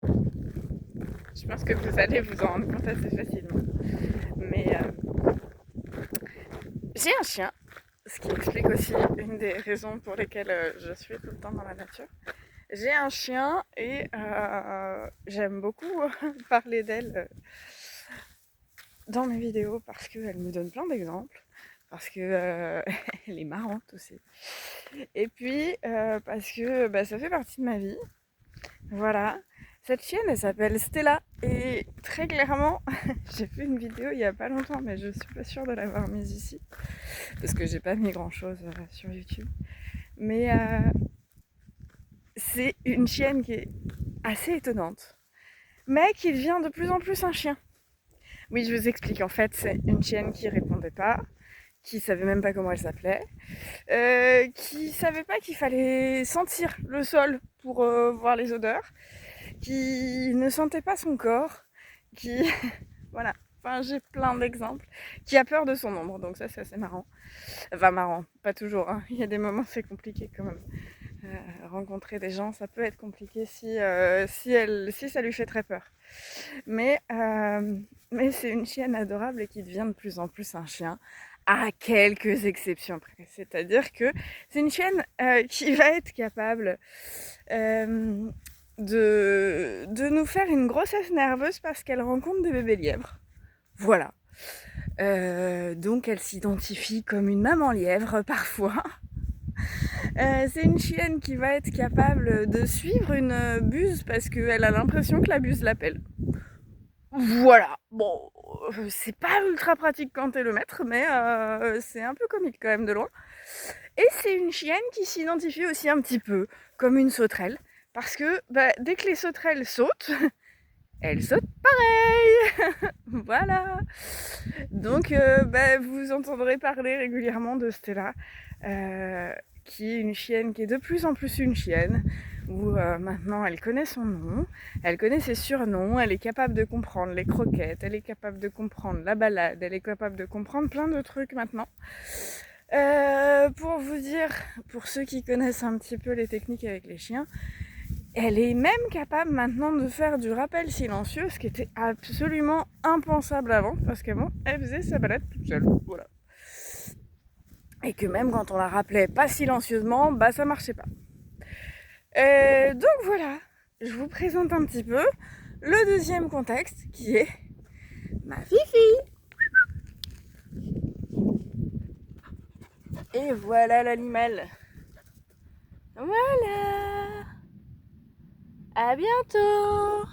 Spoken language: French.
Je pense que vous allez vous en rendre compte assez facilement. Mais j'ai un chien, ce qui explique aussi une des raisons pour lesquelles je suis tout le temps dans la nature. J'ai un chien et j'aime beaucoup parler d'elle dans mes vidéos parce qu'elle me donne plein d'exemples, parce que elle est marrante aussi. Et puis parce que bah, ça fait partie de ma vie. Voilà. Cette chienne, elle s'appelle Stella. Et très clairement, j'ai fait une vidéo il y a pas longtemps, mais je suis pas sûre de l'avoir mise ici. Parce que j'ai pas mis grand chose sur YouTube. Mais c'est une chienne qui est assez étonnante, mais qui devient de plus en plus un chien. Oui, je vous explique. En fait, c'est une chienne qui répondait pas, qui savait même pas comment elle s'appelait, qui savait pas qu'il fallait sentir le sol pour voir les odeurs, qui ne sentait pas son corps, qui... voilà. Enfin, j'ai plein d'exemples. Qui a peur de son ombre, donc ça c'est assez marrant. Enfin marrant, pas toujours, hein. Il y a des moments c'est compliqué quand même. Rencontrer des gens, ça peut être compliqué si ça lui fait très peur. Mais, mais c'est une chienne adorable et qui devient de plus en plus un chien, à quelques exceptions près. C'est-à-dire que c'est une chienne qui va être capable de nous faire une grossesse nerveuse parce qu'elle rencontre des bébés lièvres. Voilà. Donc elle s'identifie comme une maman lièvre parfois. C'est une chienne qui va être capable de suivre une buse parce qu'elle a l'impression que la buse l'appelle. Voilà, bon, c'est pas ultra pratique quand t'es le maître, mais c'est un peu comique quand même de loin. Et c'est une chienne qui s'identifie aussi un petit peu comme une sauterelle, parce que bah, dès que les sauterelles sautent, elles sautent pareil. Voilà. Donc bah, vous entendrez parler régulièrement de Stella, qui est une chienne qui est de plus en plus une chienne, où maintenant elle connaît son nom, elle connaît ses surnoms, elle est capable de comprendre les croquettes, elle est capable de comprendre la balade, elle est capable de comprendre plein de trucs maintenant. Pour vous dire, pour ceux qui connaissent un petit peu les techniques avec les chiens, elle est même capable maintenant de faire du rappel silencieux, ce qui était absolument impensable avant, parce qu'avant, elle faisait sa balade toute seule. Voilà. Et que même quand on la rappelait pas silencieusement, bah ça marchait pas. Donc voilà, je vous présente un petit peu le deuxième contexte qui est ma Fifi. Et voilà l'animal. Voilà. À bientôt.